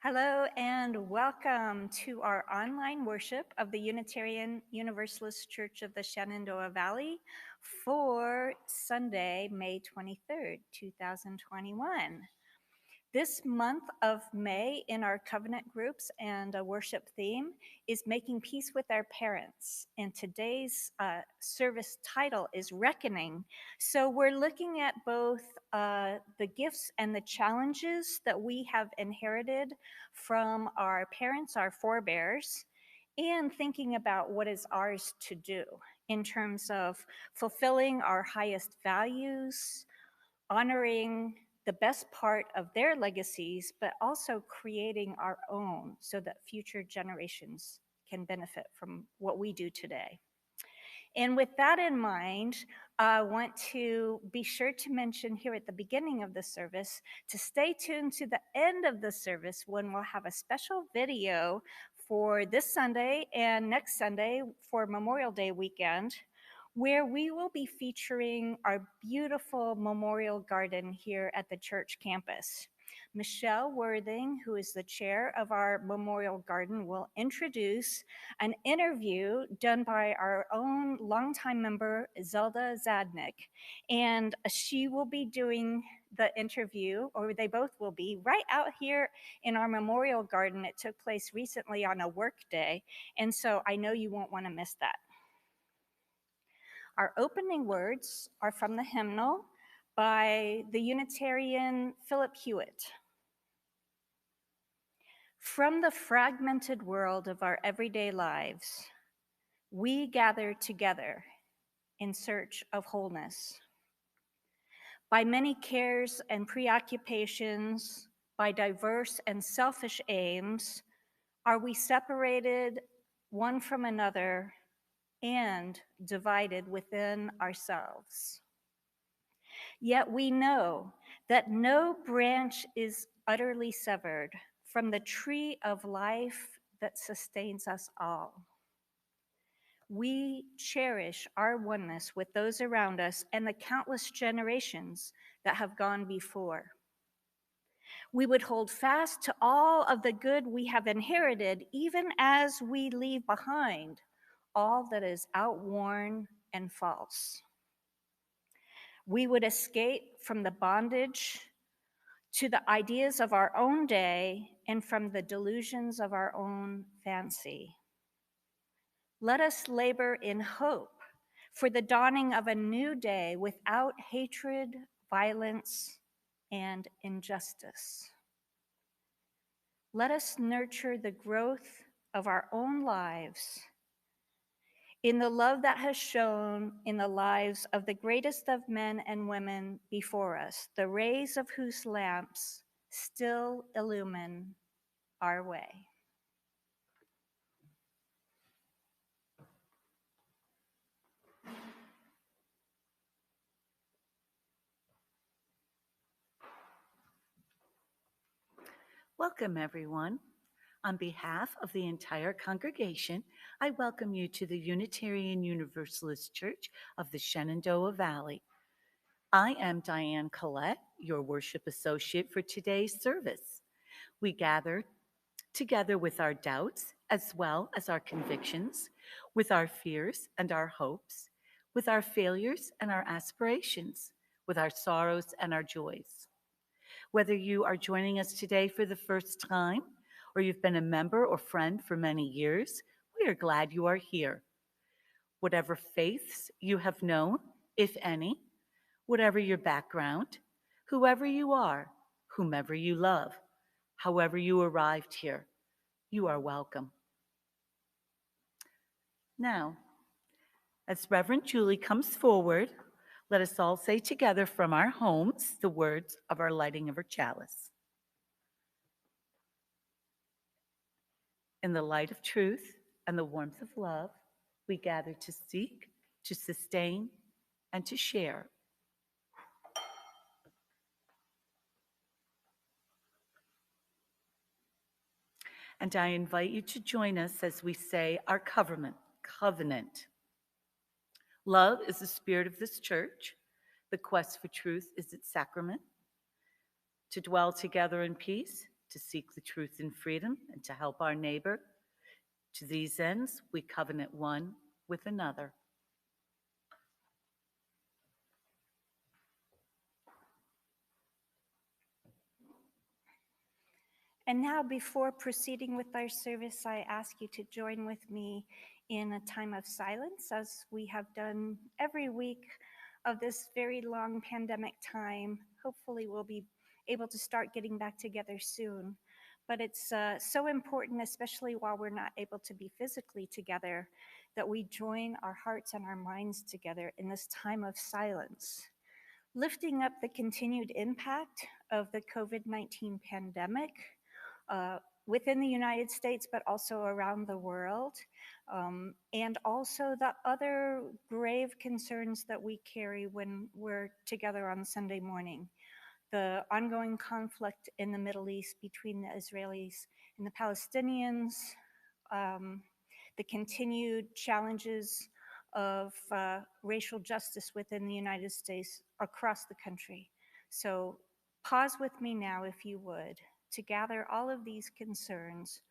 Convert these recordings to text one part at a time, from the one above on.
Hello and welcome to our online worship of the Unitarian Universalist Church of the Shenandoah Valley for Sunday, May 23rd, 2021. This month of May in our covenant groups and a worship theme is Making Peace with Our Parents. And today's service title is Reckoning. So we're looking at both the gifts and the challenges that we have inherited from our parents, our forebears, and thinking about what is ours to do in terms of fulfilling our highest values, honoring the best part of their legacies, but also creating our own so that future generations can benefit from what we do today. And with that in mind, I want to be sure to mention here at the beginning of the service to stay tuned to the end of the service when we'll have a special video for this Sunday and next Sunday for Memorial Day weekend, where we will be featuring our beautiful memorial garden here at the church campus. Michelle Worthing, who is the chair of our memorial garden, will introduce an interview done by our own longtime member, Zelda Zadnik. And she will be doing the interview, or they both will be, right out here in our memorial garden. It took place recently on a work day, and so I know you won't want to miss that. Our opening words are from the hymnal by the Unitarian Philip Hewitt. From the fragmented world of our everyday lives, we gather together in search of wholeness. By many cares and preoccupations, by diverse and selfish aims, are we separated one from another and divided within ourselves. Yet we know that no branch is utterly severed from the tree of life that sustains us all. We cherish our oneness with those around us and the countless generations that have gone before. We would hold fast to all of the good we have inherited, even as we leave behind all that is outworn and false. We would escape from the bondage to the ideas of our own day and from the delusions of our own fancy. Let us labor in hope for the dawning of a new day without hatred, violence, and injustice. Let us nurture the growth of our own lives in the love that has shone in the lives of the greatest of men and women before us, the rays of whose lamps still illumine our way. Welcome, everyone. On behalf of the entire congregation, I welcome you to the Unitarian Universalist Church of the Shenandoah Valley. I am Diane Collette, your worship associate for today's service. We gather together with our doubts as well as our convictions, with our fears and our hopes, with our failures and our aspirations, with our sorrows and our joys. Whether you are joining us today for the first time or you've been a member or friend for many years, we are glad you are here. Whatever faiths you have known, if any, whatever your background, whoever you are, whomever you love, however you arrived here, you are welcome. Now, as Reverend Julie comes forward, let us all say together from our homes the words of our lighting of our chalice. In the light of truth and the warmth of love, we gather to seek, to sustain, and to share. And I invite you to join us as we say our covenant. Love is the spirit of this church. The quest for truth is its sacrament. To dwell together in peace to seek the truth in freedom, and to help our neighbor. To these ends, we covenant one with another. And now, before proceeding with our service, I ask you to join with me in a time of silence, as we have done every week of this very long pandemic time. Hopefully, we'll be able to start getting back together soon. But it's so important, especially while we're not able to be physically together, that we join our hearts and our minds together in this time of silence, lifting up the continued impact of the COVID-19 pandemic within the United States, but also around the world, and also the other grave concerns that we carry when we're together on Sunday morning. The ongoing conflict in the Middle East between the Israelis and the Palestinians, the continued challenges of racial justice within the United States across the country. So pause with me now, if you would, to gather all of these concerns,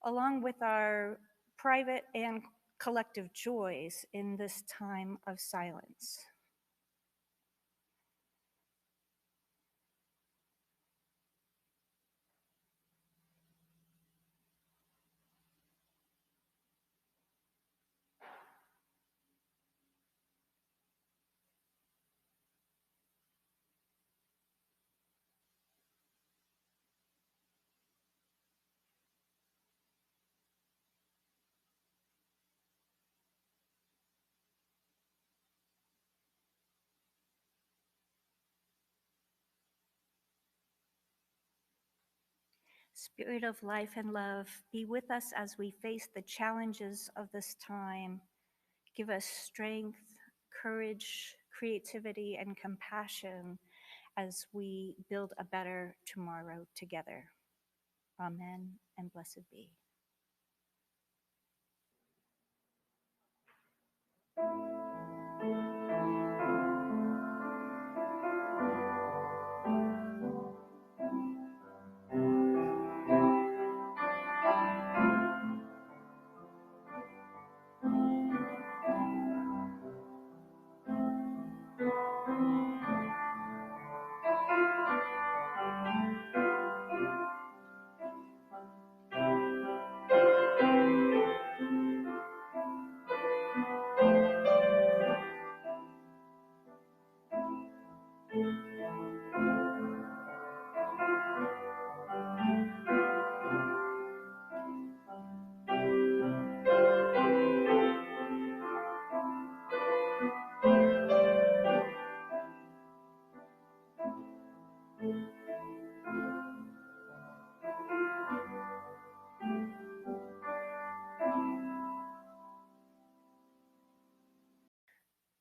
along with our private and collective joys in this time of silence. Spirit of life and love, be with us as we face the challenges of this time. Give us strength, courage, creativity, and compassion as we build a better tomorrow together. Amen and blessed be.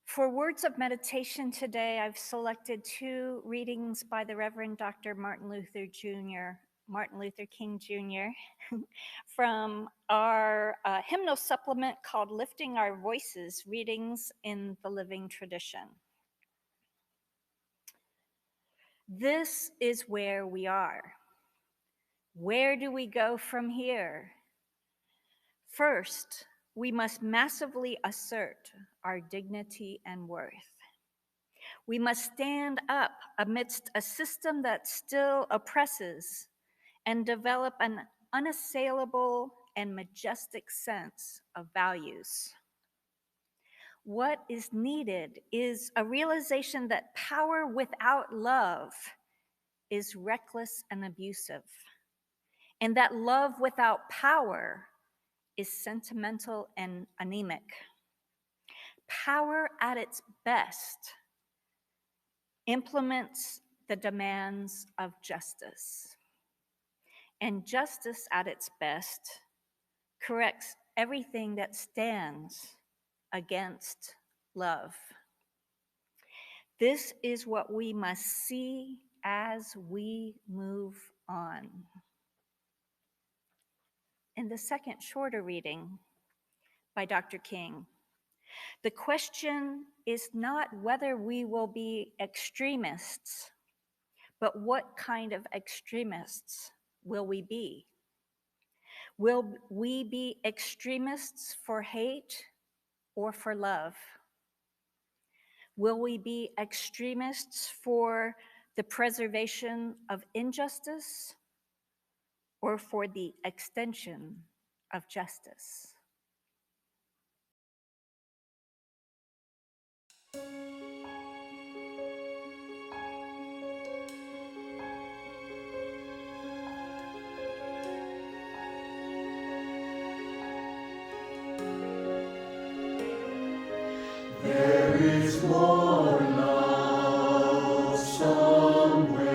For words of meditation today, I've selected two readings by the Reverend Dr. Martin Luther King Jr., from our hymnal supplement called Lifting Our Voices, Readings in the Living Tradition. This is where we are. Where do we go from here? First, we must massively assert our dignity and worth. We must stand up amidst a system that still oppresses and develop an unassailable and majestic sense of values. What is needed is a realization that power without love is reckless and abusive, and that love without power is sentimental and anemic. Power at its best implements the demands of justice, and justice at its best corrects everything that stands against love. This is what we must see as we move on. In the second shorter reading by Dr. King, the question is not whether we will be extremists, but what kind of extremists will we be? Will we be extremists for hate or for love? Will we be extremists for the preservation of injustice or for the extension of justice? There is more love somewhere.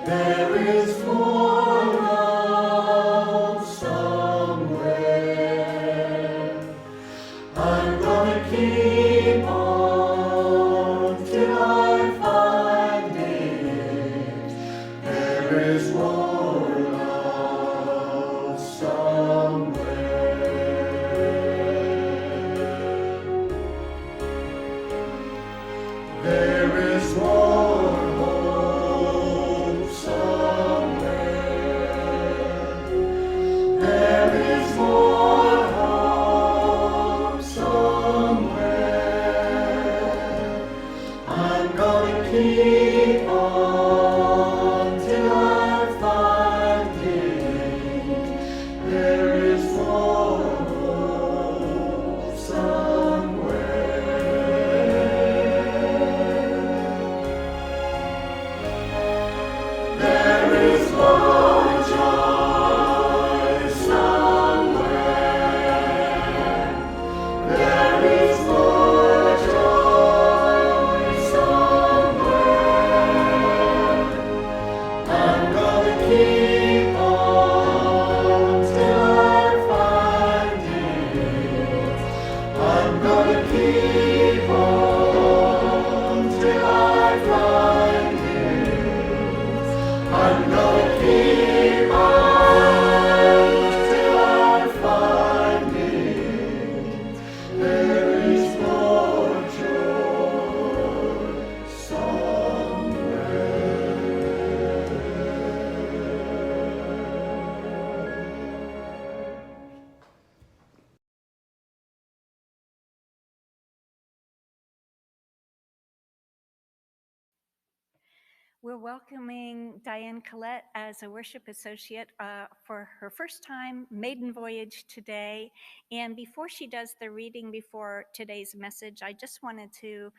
There is more love somewhere. I'm gonna keep on till I find it. There is more love somewhere. There is more hope somewhere. There is more hope somewhere. I'm gonna keep on till I find it. There is more hope somewhere. There is more joy somewhere. There is more joy somewhere. I'm gonna keep on till I find it. I'm gonna keep on till I find it. I'm gonna keep on till I find it. There is more joy somewhere. We're welcoming Diane Collette as a worship associate for her first time maiden voyage today. And before she does the reading before today's message, I just wanted to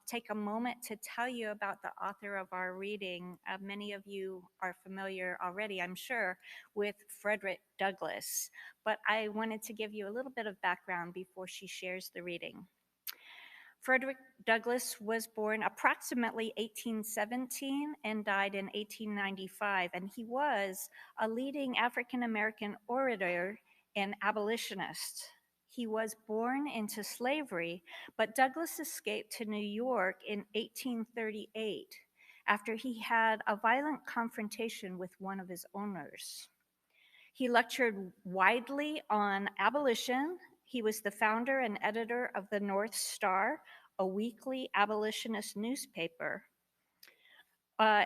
take a moment to tell you about the author of our reading. Many of you are familiar already, I'm sure, with Frederick Douglass, but I wanted to give you a little bit of background before she shares the reading. Frederick Douglass was born approximately 1817 and died in 1895, and he was a leading African American orator and abolitionist. He was born into slavery, but Douglass escaped to New York in 1838 after he had a violent confrontation with one of his owners. He lectured widely on abolition. He was the founder and editor of the North Star, a weekly abolitionist newspaper.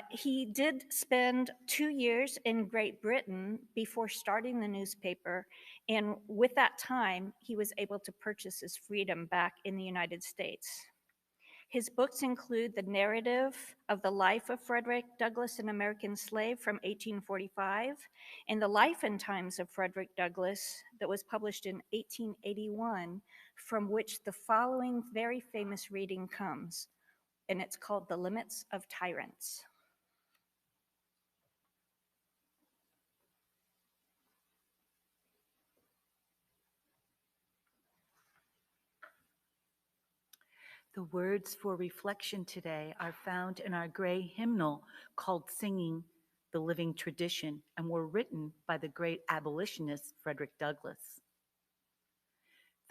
He did spend 2 years in Great Britain before starting the newspaper, and with that time, he was able to purchase his freedom back in the United States. His books include the narrative of the life of Frederick Douglass, an American slave from 1845, and the life and times of Frederick Douglass that was published in 1881, from which the following very famous reading comes, and it's called The Limits of Tyrants. The words for reflection today are found in our gray hymnal called Singing the Living Tradition and were written by the great abolitionist Frederick Douglass.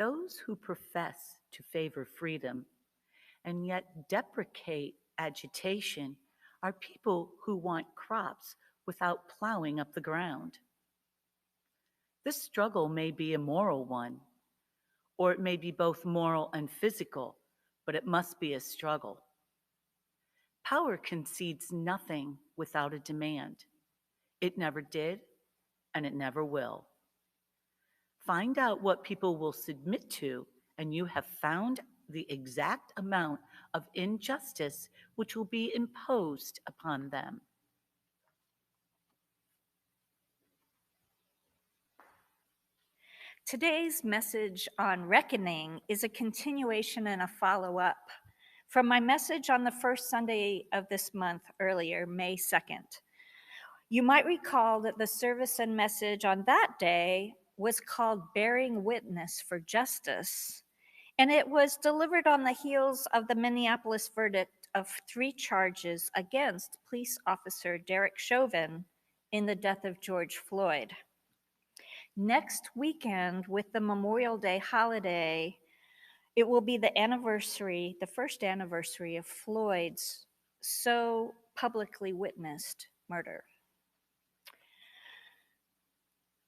Those who profess to favor freedom and yet deprecate agitation are people who want crops without plowing up the ground. This struggle may be a moral one, or it may be both moral and physical, but it must be a struggle. Power concedes nothing without a demand. It never did, and it never will. Find out what people will submit to, and you have found the exact amount of injustice which will be imposed upon them. Today's message on reckoning is a continuation and a follow-up from my message on the first Sunday of this month earlier, May 2nd. You might recall that the service and message on that day was called Bearing Witness for Justice, and it was delivered on the heels of the Minneapolis verdict of 3 charges against police officer Derek Chauvin in the death of George Floyd. Next weekend, with the Memorial Day holiday, it will be the anniversary, the first anniversary of Floyd's so publicly witnessed murder.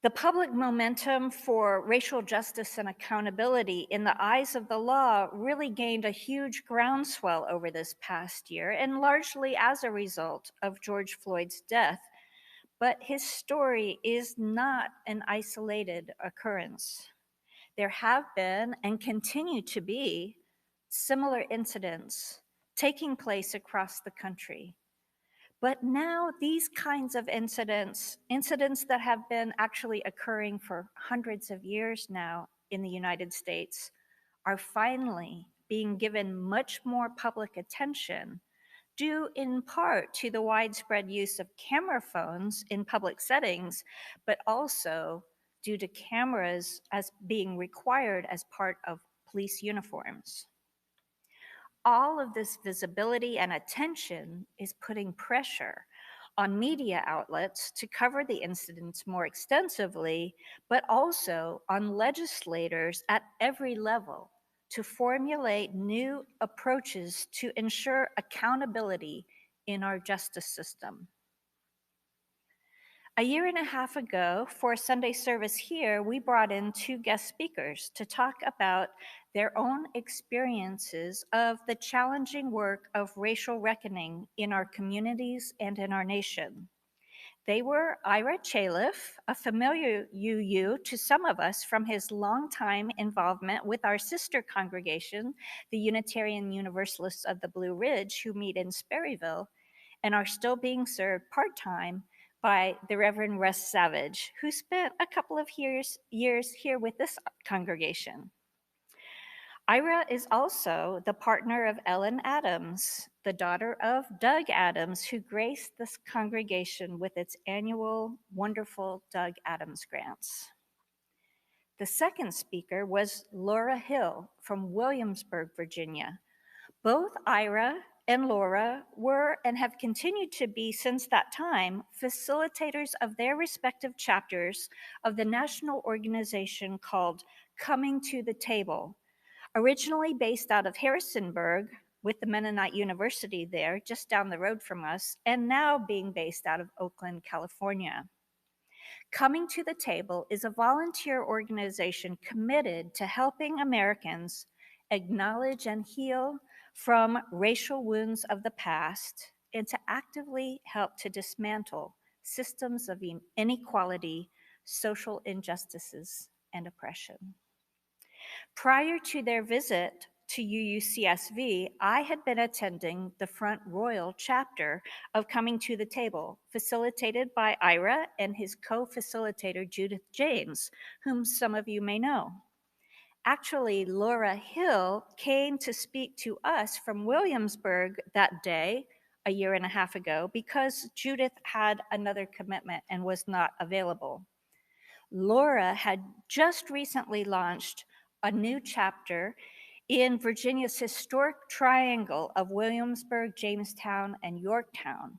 The public momentum for racial justice and accountability in the eyes of the law really gained a huge groundswell over this past year, and largely as a result of George Floyd's death. But his story is not an isolated occurrence. There have been and continue to be similar incidents taking place across the country. But now these kinds of incidents that have been actually occurring for hundreds of years now in the United States, are finally being given much more public attention, due in part to the widespread use of camera phones in public settings, but also due to cameras as being required as part of police uniforms. All of this visibility and attention is putting pressure on media outlets to cover the incidents more extensively, but also on legislators at every level to formulate new approaches to ensure accountability in our justice system. A year and a half ago, for a Sunday service here, we brought in 2 guest speakers to talk about their own experiences of the challenging work of racial reckoning in our communities and in our nation. They were Ira Chaliff, a familiar UU to some of us from his longtime involvement with our sister congregation, the Unitarian Universalists of the Blue Ridge, who meet in Sperryville and are still being served part-time by the Reverend Russ Savage, who spent a couple of years here with this congregation. Ira is also the partner of Ellen Adams, the daughter of Doug Adams, who graced this congregation with its annual wonderful Doug Adams grants. The second speaker was Laura Hill from Williamsburg, Virginia. Both Ira and Laura were and have continued to be since that time facilitators of their respective chapters of the national organization called Coming to the Table, originally based out of Harrisonburg with the Mennonite University there, just down the road from us, and now being based out of Oakland, California. Coming to the Table is a volunteer organization committed to helping Americans acknowledge and heal from racial wounds of the past and to actively help to dismantle systems of inequality, social injustices, and oppression. Prior to their visit to UUCSV, I had been attending the Front Royal chapter of Coming to the Table, facilitated by Ira and his co-facilitator Judith James, whom some of you may know. Actually, Laura Hill came to speak to us from Williamsburg that day, a year and a half ago, because Judith had another commitment and was not available. Laura had just recently launched a new chapter in Virginia's historic triangle of Williamsburg, Jamestown, and Yorktown.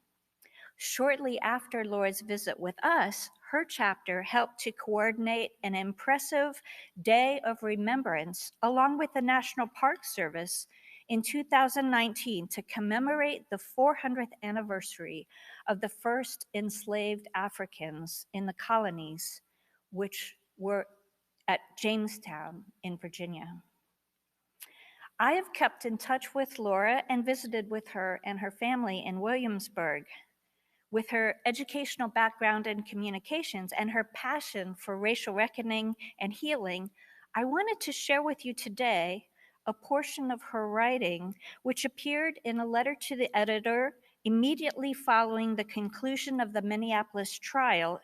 Shortly after Laura's visit with us, her chapter helped to coordinate an impressive day of remembrance along with the National Park Service in 2019 to commemorate the 400th anniversary of the first enslaved Africans in the colonies, which were at Jamestown in Virginia. I have kept in touch with Laura and visited with her and her family in Williamsburg. With her educational background in communications and her passion for racial reckoning and healing, I wanted to share with you today a portion of her writing, which appeared in a letter to the editor immediately following the conclusion of the Minneapolis trial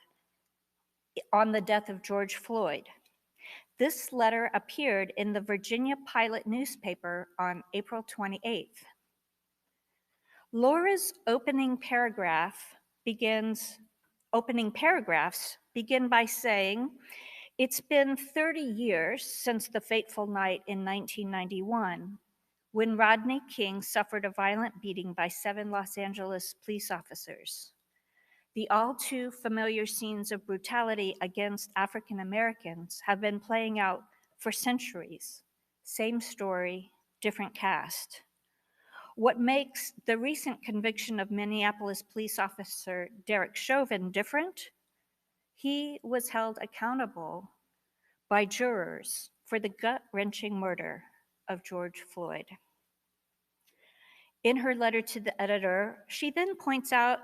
on the death of George Floyd. This letter appeared in the Virginia Pilot newspaper on April 28th. Laura's opening paragraphs begin by saying, "It's been 30 years since the fateful night in 1991 when Rodney King suffered a violent beating by 7 Los Angeles police officers. The all too familiar scenes of brutality against African Americans have been playing out for centuries. Same story, different cast. What makes the recent conviction of Minneapolis police officer Derek Chauvin different? He was held accountable by jurors for the gut-wrenching murder of George Floyd." In her letter to the editor, she then points out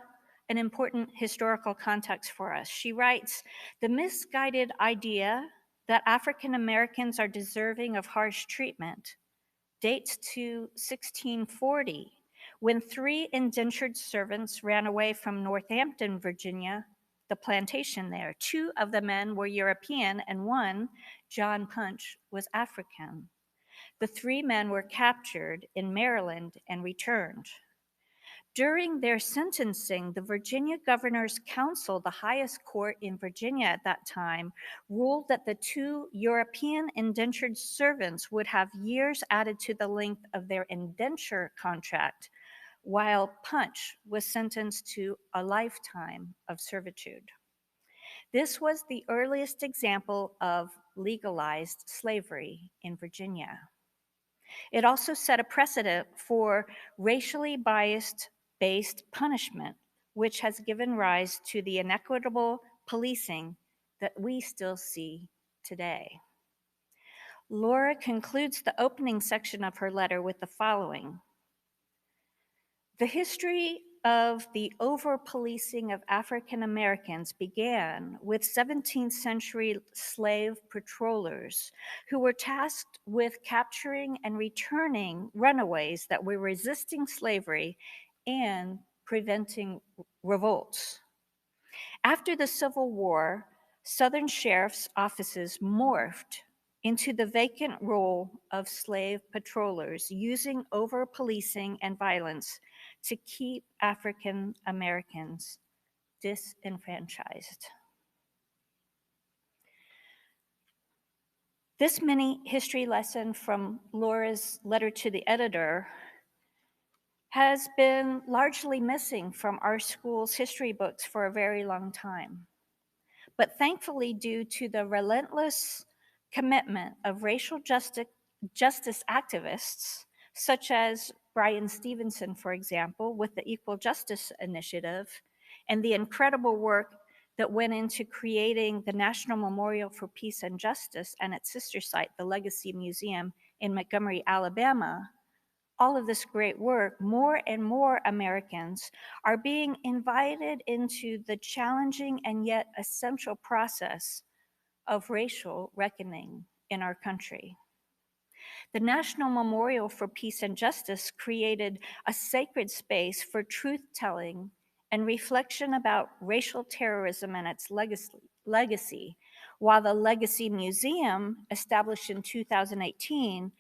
an important historical context for us. She writes, "The misguided idea that African Americans are deserving of harsh treatment dates to 1640, when 3 indentured servants ran away from Northampton, Virginia, the plantation there. 2 of the men were European and 1, John Punch, was African. The 3 men were captured in Maryland and returned. During their sentencing, the Virginia Governor's Council, the highest court in Virginia at that time, ruled that the 2 European indentured servants would have years added to the length of their indenture contract, while Punch was sentenced to a lifetime of servitude." This was the earliest example of legalized slavery in Virginia. It also set a precedent for racially bias-based punishment, which has given rise to the inequitable policing that we still see today. Laura concludes the opening section of her letter with the following: "The history of the over-policing of African Americans began with 17th century slave patrollers who were tasked with capturing and returning runaways that were resisting slavery and preventing revolts. After the Civil War, Southern sheriff's offices morphed into the vacant role of slave patrollers, using over-policing and violence to keep African Americans disenfranchised." This mini history lesson from Laura's letter to the editor has been largely missing from our school's history books for a very long time. But thankfully, due to the relentless commitment of racial justice activists, such as Brian Stevenson, for example, with the Equal Justice Initiative, and the incredible work that went into creating the National Memorial for Peace and Justice and its sister site, the Legacy Museum in Montgomery, Alabama, all of this great work, more and more Americans are being invited into the challenging and yet essential process of racial reckoning in our country. The National Memorial for Peace and Justice created a sacred space for truth-telling and reflection about racial terrorism and its legacy, while the Legacy Museum, established in 2018,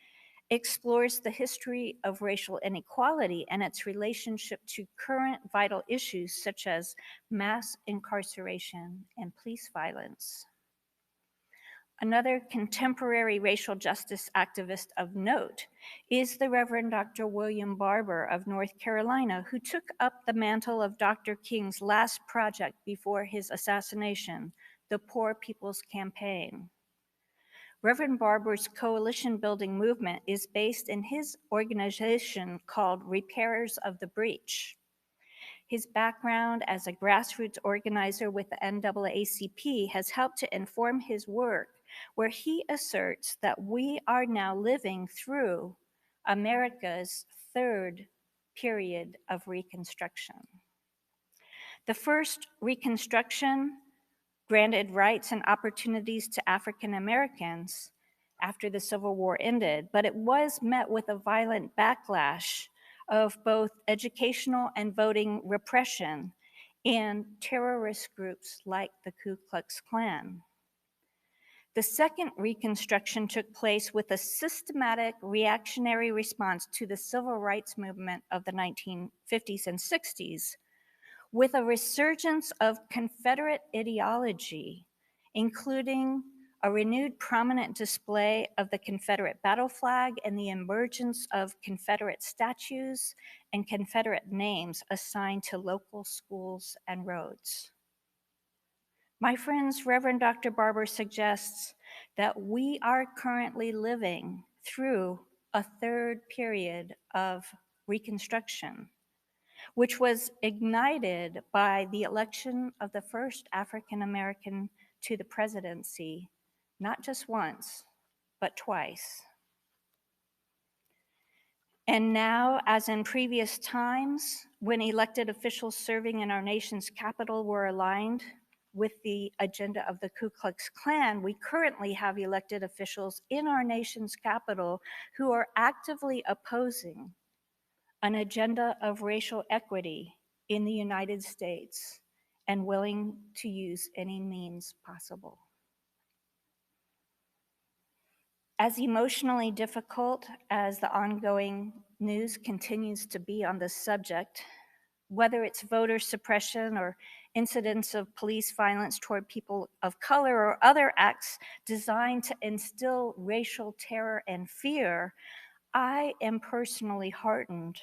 explores the history of racial inequality and its relationship to current vital issues such as mass incarceration and police violence. Another contemporary racial justice activist of note is the Reverend Dr. William Barber of North Carolina, who took up the mantle of Dr. King's last project before his assassination, the Poor People's Campaign. Reverend Barber's coalition building movement is based in his organization called Repairers of the Breach. His background as a grassroots organizer with the NAACP has helped to inform his work, where he asserts that we are now living through America's third period of Reconstruction. The first Reconstruction granted rights and opportunities to African Americans after the Civil War ended, but it was met with a violent backlash of both educational and voting repression and terrorist groups like the Ku Klux Klan. The second Reconstruction took place with a systematic reactionary response to the civil rights movement of the 1950s and 60s, with a resurgence of Confederate ideology, including a renewed prominent display of the Confederate battle flag and the emergence of Confederate statues and Confederate names assigned to local schools and roads. My friends, Reverend Dr. Barber suggests that we are currently living through a third period of Reconstruction, which was ignited by the election of the first African American to the presidency, not just once, but twice. And now, as in previous times, when elected officials serving in our nation's capital were aligned with the agenda of the Ku Klux Klan, we currently have elected officials in our nation's capital who are actively opposing an agenda of racial equity in the United States and willing to use any means possible. As emotionally difficult as the ongoing news continues to be on this subject, whether it's voter suppression or incidents of police violence toward people of color or other acts designed to instill racial terror and fear, I am personally heartened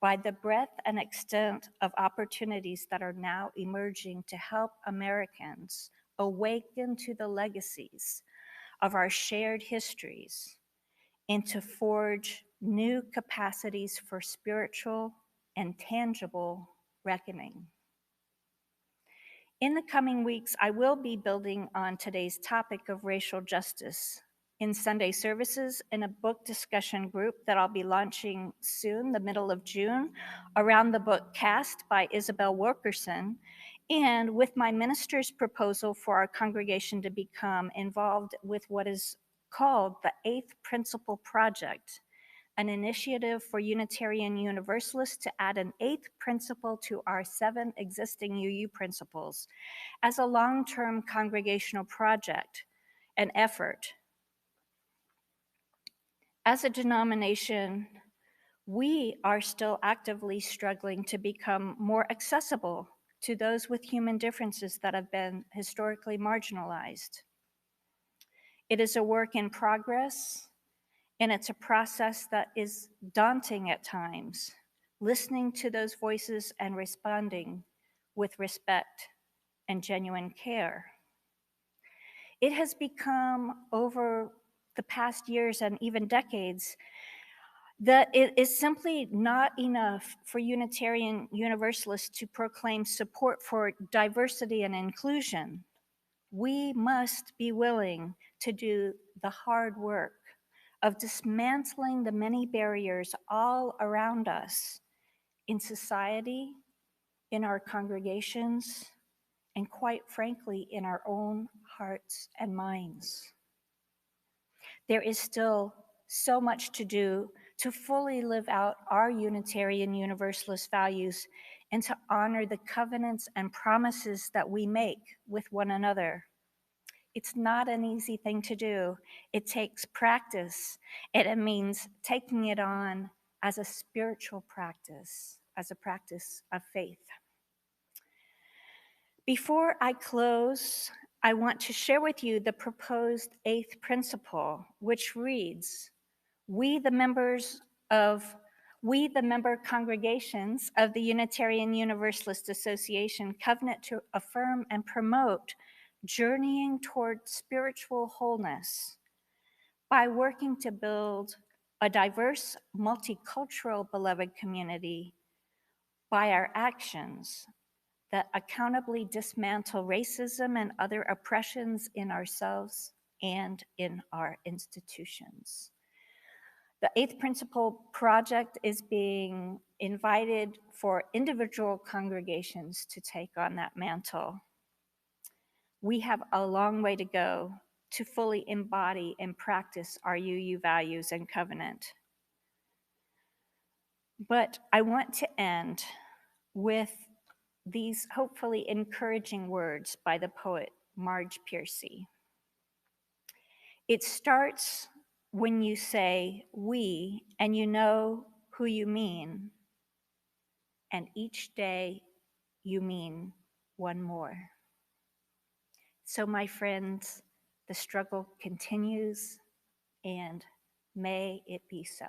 by the breadth and extent of opportunities that are now emerging to help Americans awaken to the legacies of our shared histories and to forge new capacities for spiritual and tangible reckoning. In the coming weeks, I will be building on today's topic of racial justice in Sunday services in a book discussion group that I'll be launching soon, the middle of June, around the book Cast by Isabel Wilkerson, and with my minister's proposal for our congregation to become involved with what is called the Eighth Principle Project, an initiative for Unitarian Universalists to add an eighth principle to our 7 existing UU principles as a long-term congregational project, an effort. As a denomination, we are still actively struggling to become more accessible to those with human differences that have been historically marginalized. It is a work in progress, and it's a process that is daunting at times, listening to those voices and responding with respect and genuine care. It has become, over the past years and even decades, that it is simply not enough for Unitarian Universalists to proclaim support for diversity and inclusion. We must be willing to do the hard work of dismantling the many barriers all around us in society, in our congregations, and quite frankly, in our own hearts and minds. There is still so much to do to fully live out our Unitarian Universalist values and to honor the covenants and promises that we make with one another. It's not an easy thing to do. It takes practice, and it means taking it on as a spiritual practice, as a practice of faith. Before I close, I want to share with you the proposed 8th principle, which reads, we the member congregations of the Unitarian Universalist Association covenant to affirm and promote journeying toward spiritual wholeness by working to build a diverse, multicultural beloved community by our actions that accountably dismantle racism and other oppressions in ourselves and in our institutions. The eighth principle project is being invited for individual congregations to take on that mantle. We have a long way to go to fully embody and practice our UU values and covenant. But I want to end with these hopefully encouraging words by the poet Marge Piercy. It starts when you say we and you know who you mean, and each day you mean one more. So, my friends, the struggle continues, and may it be so.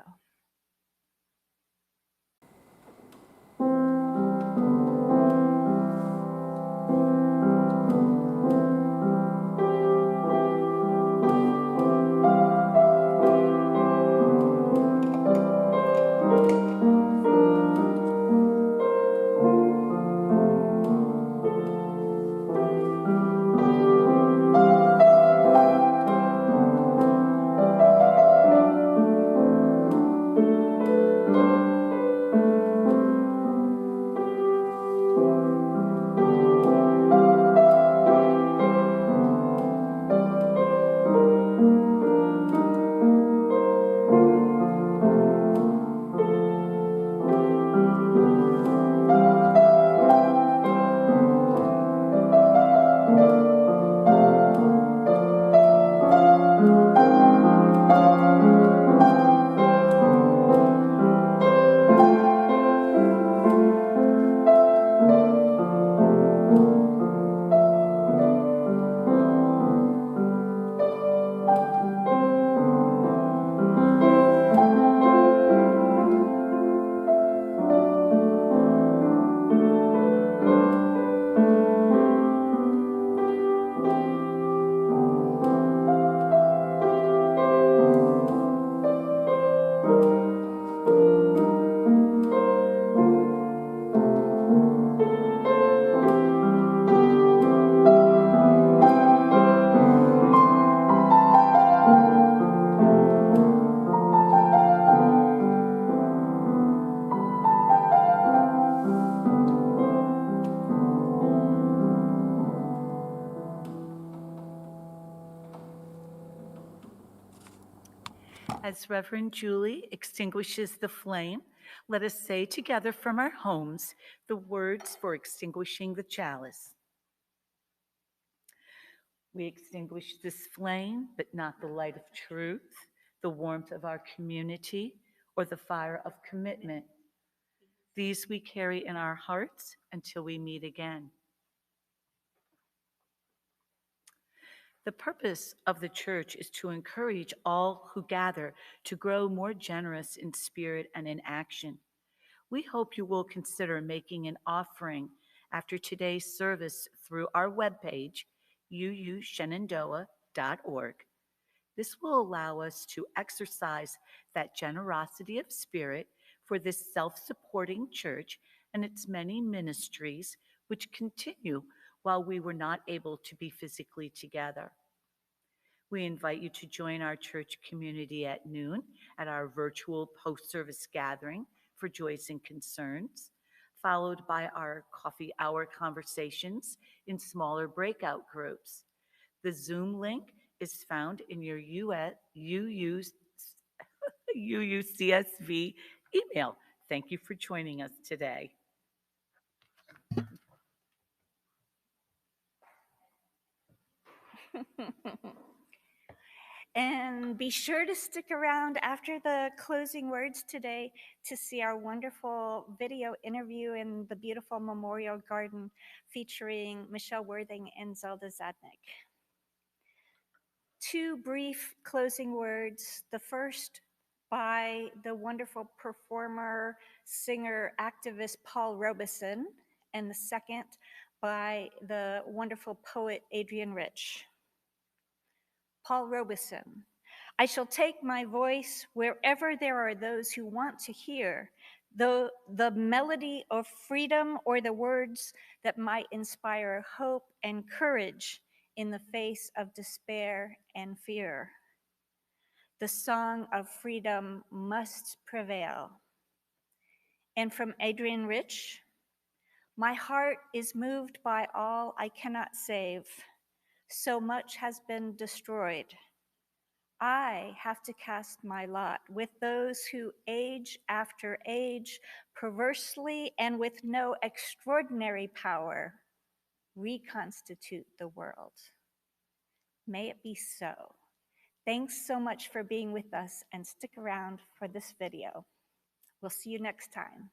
As Reverend Julie extinguishes the flame, let us say together from our homes the words for extinguishing the chalice. We extinguish this flame, but not the light of truth, the warmth of our community, or the fire of commitment. These we carry in our hearts until we meet again. The purpose of the church is to encourage all who gather to grow more generous in spirit and in action. We hope you will consider making an offering after today's service through our webpage, uushenandoah.org. This will allow us to exercise that generosity of spirit for this self-supporting church and its many ministries which continue while we were not able to be physically together. We invite you to join our church community at noon at our virtual post-service gathering for joys and concerns, followed by our coffee hour conversations in smaller breakout groups. The Zoom link is found in your UUCSV email. Thank you for joining us today. And be sure to stick around after the closing words today to see our wonderful video interview in the beautiful Memorial Garden featuring Michelle Worthing and Zelda Zadnik. Two brief closing words. The first by the wonderful performer, singer, activist Paul Robeson, and the second by the wonderful poet Adrienne Rich. Paul Robeson. I shall take my voice wherever there are those who want to hear the melody of freedom or the words that might inspire hope and courage in the face of despair and fear. The song of freedom must prevail. And from Adrian Rich, my heart is moved by all I cannot save. So much has been destroyed. I have to cast my lot with those who age after age, perversely and with no extraordinary power, reconstitute the world. May it be so. Thanks so much for being with us, and stick around for this video. We'll see you next time.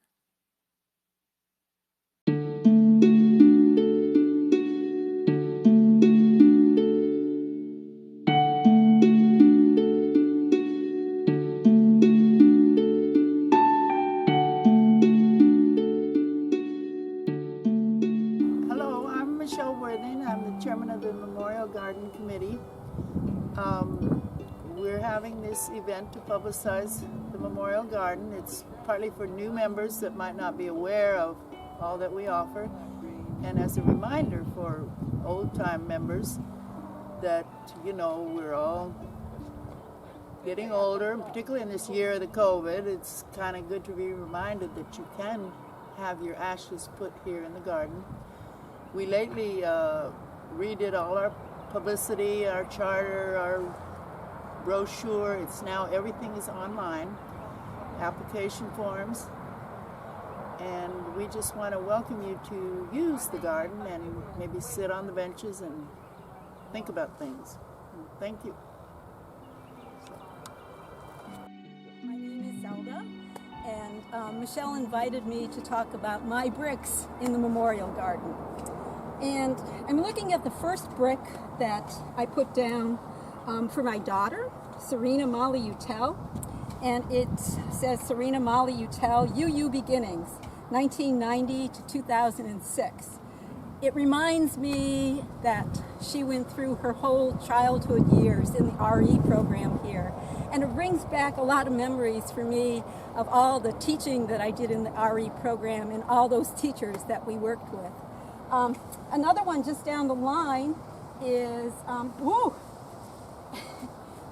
Hello, I'm Michelle Worthing. I'm the chairman of the Memorial Garden Committee. We're having this event to publicize the Memorial Garden. It's partly for new members that might not be aware of all that we offer, and as a reminder for old-time members that, you know, we're all getting older, particularly in this year of the COVID. It's kind of good to be reminded that you can have your ashes put here in the garden. We lately redid all our publicity, our charter, our brochure. It's now, everything is online, application forms, and we just want to welcome you to use the garden and maybe sit on the benches and think about things. Thank you. My name is Zelda, and Michelle invited me to talk about my bricks in the Memorial Garden. And I'm looking at the first brick that I put down for my daughter, Serena Molly Utel, and it says Serena Molly Utel, UU Beginnings, 1990 to 2006. It reminds me that she went through her whole childhood years in the RE program here. And it brings back a lot of memories for me of all the teaching that I did in the RE program and all those teachers that we worked with. Another one just down the line is,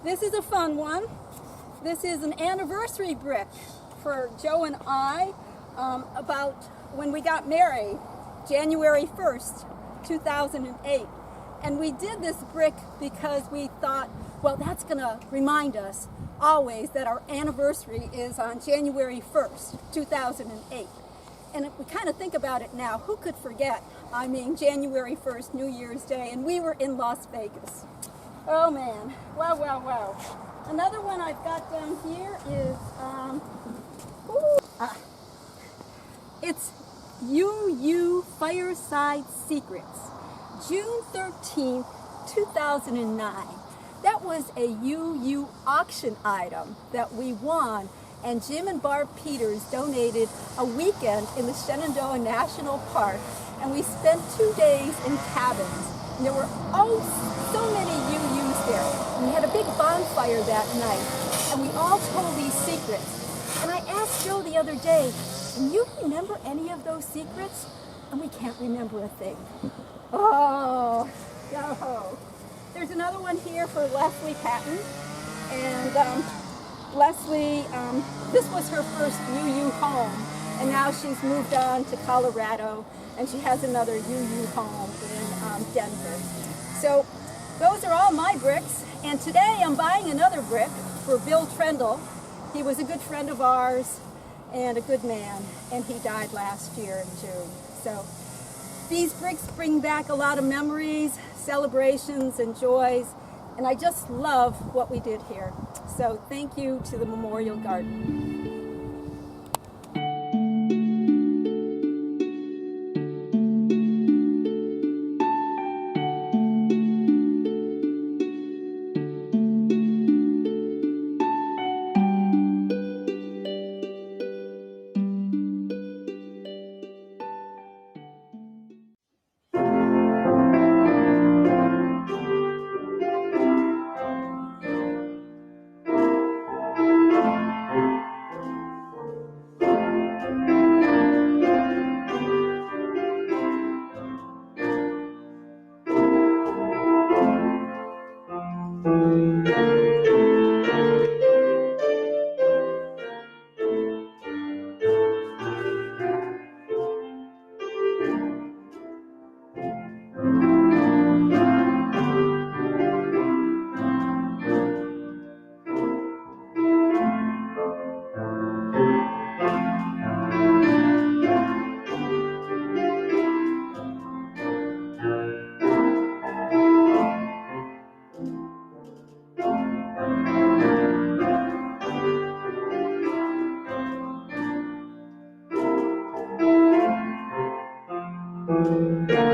this is a fun one. This is an anniversary brick for Joe and I about when we got married, January 1st, 2008. And we did this brick because we thought, well, that's gonna remind us always that our anniversary is on January 1st, 2008. And if we kind of think about it now, who could forget? I mean, January 1st, New Year's Day, and we were in Las Vegas. Oh man, wow, wow, wow. Another one I've got down here is, it's UU Fireside Secrets, June 13th, 2009. That was a UU auction item that we won, and Jim and Barb Peters donated a weekend in the Shenandoah National Park, and we spent 2 days in cabins. And there were so many UUs there. And we had a big bonfire that night, and we all told these secrets. And I asked Joe the other day, can you remember any of those secrets? And we can't remember a thing. Oh, no. There's another one here for Leslie Patton. And Leslie, this was her first UU home, and now she's moved on to Colorado, and she has another UU home in Denver. So those are all my bricks, and today I'm buying another brick for Bill Trendle. He was a good friend of ours and a good man, and he died last year in June. So these bricks bring back a lot of memories, celebrations, and joys, and I just love what we did here. So thank you to the Memorial Garden. Shenandoah.